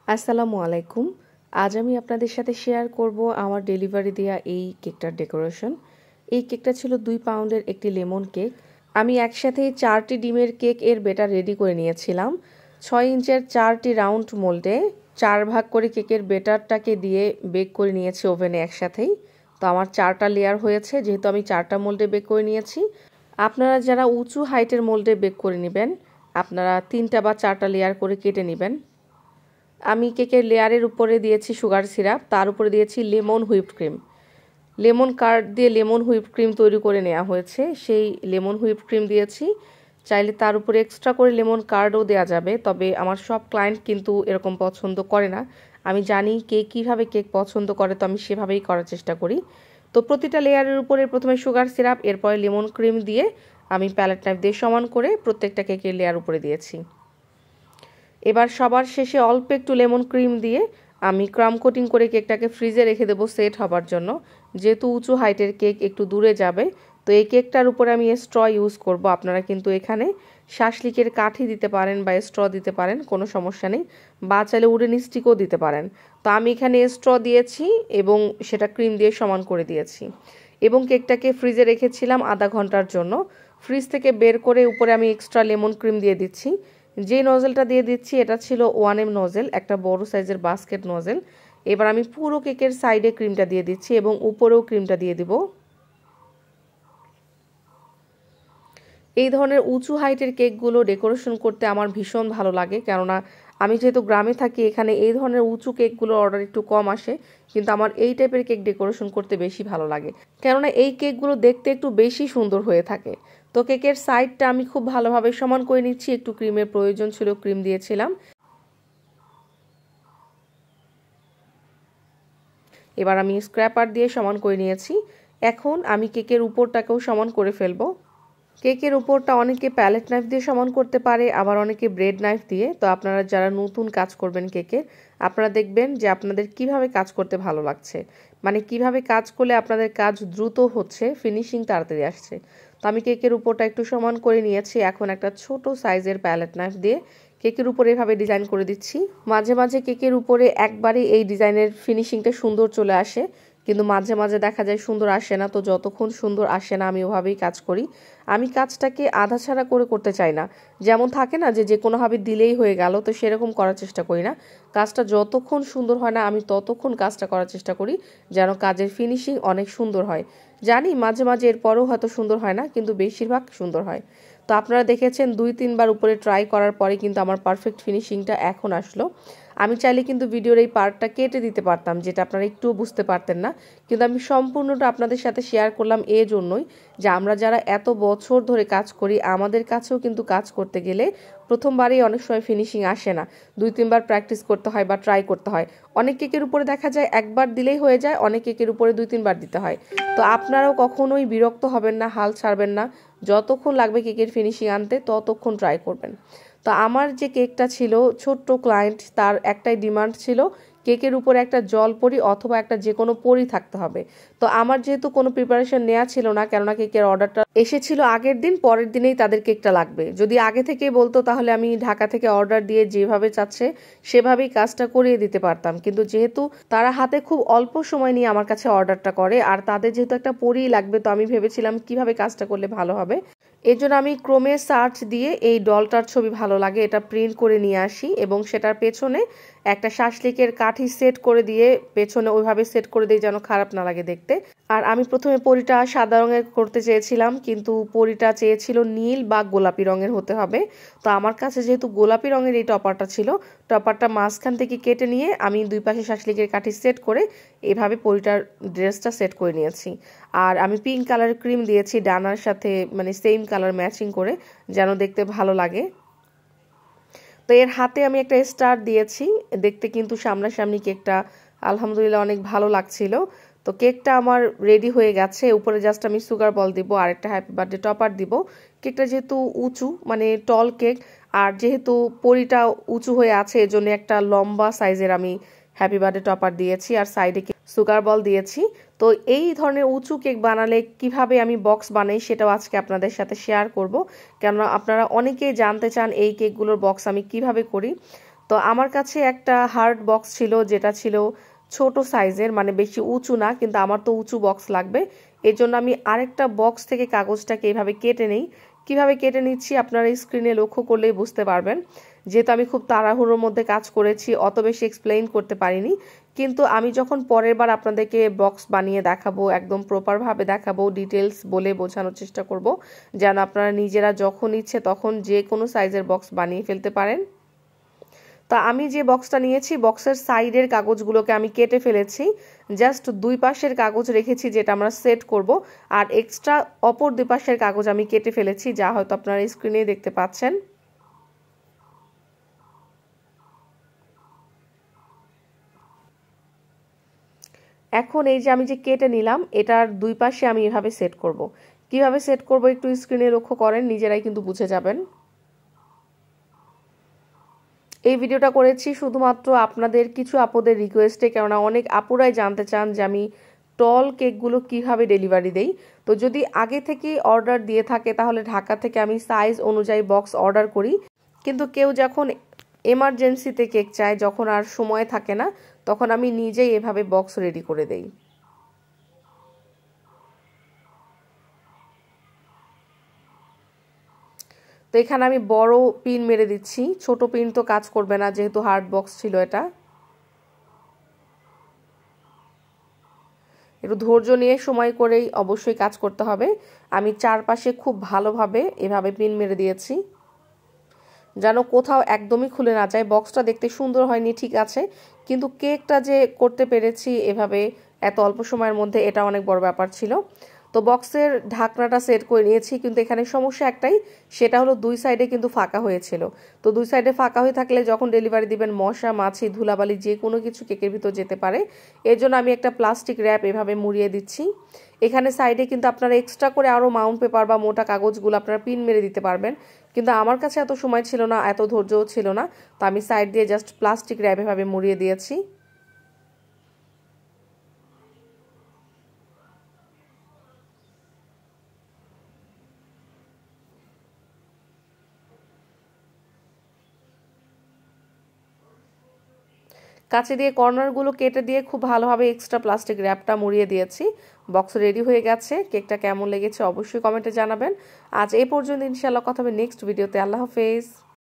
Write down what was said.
আসসালামু আলাইকুম। আজ আমি আপনাদের সাথে শেয়ার করব আমার ডেলিভারি দেয়া এই কেকটার ডেকোরেশন। এই কেকটা ছিল 2 পাউন্ডের একটি লেমন কেক। আমি একসাথে 4টি ডিমের কেক এর ব্যাটার রেডি করে নিয়েছিলাম। 6 ইঞ্চের 4টি রাউন্ড মোল্ডে 4 ভাগ করে কেকের ব্যাটারটাকে দিয়ে বেক করে নিয়েছি ওভেনে একসাথেই। তো আমার 4টা লেয়ার হয়েছে, যেহেতু আমি 4টা মোল্ডে বেক করে নিয়েছি। আপনারা যারা উঁচু হাইটের মোল্ডে বেক করে নেবেন, আপনারা 3টা বা 4টা লেয়ার করে কেটে নেবেন। আমি কেকের লেয়ারের উপরে দিয়েছি সুগার সিরাপ, তার উপরে দিয়েছি lemon whipped cream. Lemon card দিয়ে লেমন হুইপড ক্রিম তৈরি করে নেওয়া হয়েছে, সেই লেমন হুইপড ক্রিম দিয়েছি। চাইলে তার উপরে এক্সট্রা করে লেমন কার্ডও দেওয়া যাবে, তবে আমার সব ক্লায়েন্ট কিন্তু এরকম পছন্দ করে না। আমি জানি কে কীভাবে কেক পছন্দ করে, তো আমি সেভাবেই করার চেষ্টা করি। তো প্রতিটা লেয়ারের উপরে প্রথমে সুগার সিরাপ, এরপরে লেমন ক্রিম দিয়ে আমি প্যালেট নাইফ দিয়ে সমান করে প্রত্যেকটা কেকের লেয়ার উপরে দিয়েছি। এবার সবার শেষে অল্প একটু লেমন ক্রিম দিয়ে আমি ক্রাম কোটিং করে কেকটাকে ফ্রিজে রেখে দেবো সেট হবার জন্য। যেহেতু উঁচু হাইটের কেক একটু দূরে যাবে, তো এই কেকটার উপরে আমি স্ট্র ইউজ করব। আপনারা কিন্তু এখানে শাসলিকের কাঠি দিতে পারেন বা স্ট্র দিতে পারেন, কোনো সমস্যা নেই, বা চাইলে উডেন স্টিকও দিতে পারেন। তো আমি এখানে স্ট্র দিয়েছি এবং সেটা ক্রিম দিয়ে সমান করে দিয়েছি এবং কেকটাকে ফ্রিজে রেখেছিলাম আধা ঘন্টার জন্য। ফ্রিজ থেকে বের করে উপরে আমি এক্সট্রা লেমন ক্রিম দিয়ে দিচ্ছি। যে নজেলটা দিয়ে দিচ্ছি এটা ছিল 1M নজেল, একটা বড় সাইজের বাস্কেট নজেল। এবার আমি পুরো কেকের সাইডে ক্রিমটা দিয়ে দিচ্ছি এবং উপরেও ক্রিমটা দিয়ে দিব। এই ধরনের উঁচু হাইটের কেকগুলো ডেকোরেশন করতে আমার ভীষণ ভালো লাগে, কেননা আমি যেহেতু গ্রামে থাকি, এখানে এই ধরনের উঁচু কেকগুলোর অর্ডার একটু কম আসে, কিন্তু আমার এই টাইপের কেক ডেকোরেশন করতে বেশি ভালো লাগে, কেননা এই কেকগুলো দেখতে একটু বেশি সুন্দর হয়ে থাকে। তো কেকের সাইডটা আমি খুব ভালোভাবে সমান করে নিচ্ছি, একটু ক্রিমের প্রয়োজন ছিল, ক্রিম দিয়েছিলাম। এবার আমি স্ক্র্যাপার দিয়ে সমান করে নিয়েছি। এখন আমি কেকের উপরটাকেও সমান করে ফেলবো। কেকের উপরটা অনেকে প্যালেট নাইফ দিয়ে সমান করতে পারে, আবার অনেকে ব্রেড নাইফ দিয়ে। তো আপনারা যারা নতুন কাজ করবেন কেকের, আপনারা দেখবেন যে আপনাদের কিভাবে কাজ করতে ভালো লাগছে, মানে কিভাবে কাজ করলে আপনাদের কাজ দ্রুত হচ্ছে, ফিনিশিং তাড়াতাড়ি আসছে। তো আমি কেকের উপরটা একটু সমান করে নিয়েছি। এখন একটা ছোট সাইজের প্যালেট নাইফ দিয়ে কেকের উপরে এভাবে ডিজাইন করে দিচ্ছি। মাঝে মাঝে কেকের উপরে একবারে এই ডিজাইনের ফিনিশিংটা সুন্দর চলে আসে, কিন্তু মাঝে মাঝে দেখা যায় সুন্দর আসে না। তো যতক্ষণ সুন্দর আসে না আমি ওভাবেই কাজ করি। আমি কাজটাকে আধা ছাড়া করে করতে চাই না, যেমন থাকে না যে কোনোভাবে দিলেই হয়ে গেল, তো সেরকম করার চেষ্টা করি না। কাজটা যতক্ষণ সুন্দর হয় না আমি ততক্ষণ কাজটা করার চেষ্টা করি, যেন কাজের ফিনিশিং অনেক সুন্দর হয়। জানি মাঝে মাঝে এরপরেও হয়তো সুন্দর হয় না, কিন্তু বেশিরভাগ সুন্দর হয়। তো আপনারা দেখেছেন 2-3 বার উপরে ট্রাই করার পরে কিন্তু আমার পারফেক্ট ফিনিশিংটা এখন আসলো। আমি চাইলে কিন্তু ভিডিওর এই পার্টটা কেটে দিতে পারতাম, যেটা আপনারা একটুও বুঝতে পারতেন না, কিন্তু আমি সম্পূর্ণটা আপনাদের সাথে শেয়ার করলাম এই জন্যই যে আমরা যারা এত বছর ধরে কাজ করি, আমাদের কাছেও কিন্তু কাজ করতে গেলে প্রথমবারেই অনেক সময় ফিনিশিং আসে না, 2-3 বার প্র্যাকটিস করতে হয় বা ট্রাই করতে হয়। অনেক কেকের উপরে দেখা যায় একবার দিলেই হয়ে যায়, অনেক কেকের উপরে 2-3 বার দিতে হয়। তো আপনারাও কখনোই বিরক্ত হবেন না, হাল ছাড়বেন না, যতক্ষণ লাগবে কেকের ফিনিশিং আনতে ততক্ষণ ট্রাই করবেন। তো আমার যে কেকটা ছিল, ছোট্ট ক্লায়েন্ট, তার একটাই ডিমান্ড ছিল কেকের উপরে একটা জলপরি অথবা একটা যে কোনো পরি থাকতে হবে। তো আমার যেহেতু কোনো প্রিপারেশন নেওয়া ছিল না, কেননা কেকের অর্ডারটা এসেছিল আগের দিন, পরের দিনেই তাদের কেকটা লাগবে। যদি আগে থেকেই বলতো তাহলে আমি ঢাকা থেকে অর্ডার দিয়ে যেভাবে চাচ্ছে সেভাবেই কাজটা করিয়ে দিতে পারতাম, কিন্তু যেহেতু তারা হাতে খুব অল্প সময় নিয়ে আমার কাছে অর্ডারটা করে, আর তাদের যেহেতু একটা পরি লাগবে, তো আমি ভেবেছিলাম কিভাবে কাজটা করলে ভালো হবে। এই জন্য আমি ক্রোমে সার্চ দিয়ে এই ডলটার ছবি ভালো লাগে এটা প্রিন্ট করে নিয়ে আসি এবং সেটার পেছনে একটা শাসলিকের কাঠি সেট করে দিয়ে পেছনে ওইভাবে সেট করে দিই যেন খারাপ না লাগে দেখতে। আর আমি প্রথমে পরিটা সাদা রঙের করতে চেয়েছিলাম, কিন্তু পরিটা চেয়েছিল নীল বা গোলাপি রঙের হতে হবে। তো আমার কাছে যেহেতু গোলাপি রঙের এই টপারটা ছিল, টপারটা মাঝখান থেকে কেটে নিয়ে আমি দুই পাশে শাসলিকের কাঠি সেট করে এভাবে পরিটার ড্রেসটা সেট করে নিয়েছি। আর আমি পিঙ্ক কালারের ক্রিম দিয়েছি ডানার সাথে, মানে সেম কালার ম্যাচিং করে, যেন দেখতে ভালো লাগে। তো এর হাতে আমি একটা স্টার দিয়েছি, দেখতে কিন্তু সামনাসামনি কেকটা আলহামদুলিল্লাহ অনেক ভালো লাগছিল। তো কেকটা আমার রেডি হয়ে গেছে, উপরে জাস্ট আমি সুগার বল দিব আর একটা হ্যাপি বার্থডে টপার দিব। কেকটা যেহেতু উঁচু, মানে টল কেক, আর যেহেতু পরিটা উঁচু হয়ে আছে, এজন্য একটা লম্বা সাইজের আমি হ্যাপি বার্থডে টপার দিয়েছি আর সাইডে সুগার বল দিয়েছি। তো এই ধরনের উঁচু কেক বানালে কিভাবে আমি বক্স বানাই সেটাও আজকে আপনাদের সাথে শেয়ার করব, কেননা আপনারা অনেকেই জানতে চান এই কেকগুলোর বক্স আমি কিভাবে করি। তো তো আমার কাছে একটা হার্ড বক্স ছিল, যেটা ছিল ছোট সাইজের, মানে বেশি উঁচু না, কিন্তু আমার তো উঁচু বক্স লাগবে। এর জন্য আমি আরেকটা বক্স থেকে কাগজটাকে এইভাবে কেটে নিই। কিভাবে কেটে নিচ্ছি আপনারা স্ক্রিনে লক্ষ্য করলেই বুঝতে পারবেন। যেহেতু আমি খুব তাড়াহুড়োর মধ্যে কাজ করেছি, অত বেশি এক্সপ্লেইন করতে পারিনি, কিন্তু আমি যখন পরের বার আপনাদেরকে বক্স বানিয়ে দেখাবো, একদম প্রপারভাবে দেখাবো, ডিটেলস বলে বোঝানোর চেষ্টা করব, যেন আপনারা নিজেরা যখন ইচ্ছে তখন যে কোনো সাইজের বক্স বানিয়ে ফেলতে পারেন। তা আমি যে বক্সটা নিয়েছি, বক্সের সাইডের কাগজগুলোকে আমি কেটে ফেলেছি, জাস্ট দুই পাশের কাগজ রেখেছি যেটা আমরা সেট করব, আর এক্সট্রা অপর দুই পাশের কাগজ আমি কেটে ফেলেছি, যা হয়তো আপনারা স্ক্রিনে দেখতে পাচ্ছেন। এখন এই যে আমি যে কেটে নিলাম, এটার দুই পাশে আমি এভাবে সেট করব। কিভাবে সেট করব একটু স্ক্রিনে লক্ষ্য করেন, নিজেরাই কিন্তু বুঝে যাবেন। এই ভিডিওটা করেছি শুধুমাত্র আপনাদের কিছু আপুদের রিকোয়েস্টে, কেননা অনেক আপুরাই জানতে চান যে আমি টল কেকগুলো কিভাবে ডেলিভারি দেই। তো যদি আগে থেকে অর্ডার দিয়ে থাকে তাহলে ঢাকা থেকে আমি সাইজ অনুযায়ী বক্স অর্ডার করি, কিন্তু কেউ যখন এমার্জেন্সিতে কেক চায়, যখন আর সময় থাকে না, তখন আমি নিজেই এভাবে বক্স রেডি করে দেই। তো এখানে আমি বড় পিন মেরে দিচ্ছি, ছোট পিন তো কাজ করবে না যেহেতু হার্ড বক্স ছিল এটা। একটু ধৈর্য নিয়ে সময় করেই অবশ্যই কাজ করতে হবে। আমি চারপাশে খুব ভালোভাবে এভাবে পিন মেরে দিয়েছি, যেন কোথাও একদমই খুলে না যায়। বক্সটা দেখতে সুন্দর হয়নি ঠিক আছে, কিন্তু কেকটা যে করতে পেরেছি এভাবে এত অল্প সময়ের মধ্যে, এটা অনেক বড় ব্যাপার ছিল। তো বক্সের ঢাকনাটা সেট করে নিয়েছি, কিন্তু এখানে সমস্যা একটাই, সেটা হলো দুই সাইডে কিন্তু ফাঁকা হয়েছিল। তো দুই সাইডে ফাঁকা হয়ে থাকলে যখন ডেলিভারি দিবেন মশা মাছি ধুলাবালি যে কোনো কিছু কেকের ভিতর যেতে পারে। এর জন্য আমি একটা প্লাস্টিক র্যাপ এভাবে মুড়িয়ে দিচ্ছি। এখানে সাইডে কিন্তু আপনারা এক্সট্রা করে আরও মাউন্ট পেপার বা মোটা কাগজগুলো আপনারা পিন মেরে দিতে পারবেন, কিন্তু আমার কাছে এত সময় ছিল না, এত ধৈর্যও ছিল না। তো আমি সাইড দিয়ে জাস্ট প্লাস্টিক র্যাপ এভাবে মুড়িয়ে দিয়েছি। কাছে দিয়ে কর্নারগুলো কেটে দিয়ে খুব ভালোভাবে এক্সট্রা প্লাস্টিক র্যাপটা মুড়িয়ে দিয়েছি। বক্স রেডি হয়ে গেছে। কেকটা কেমন লেগেছে অবশ্যই কমেন্টে জানাবেন। আজ এই পর্যন্ত, ইনশাআল্লাহ কথা হবে নেক্সট ভিডিওতে। আল্লাহ হাফেজ।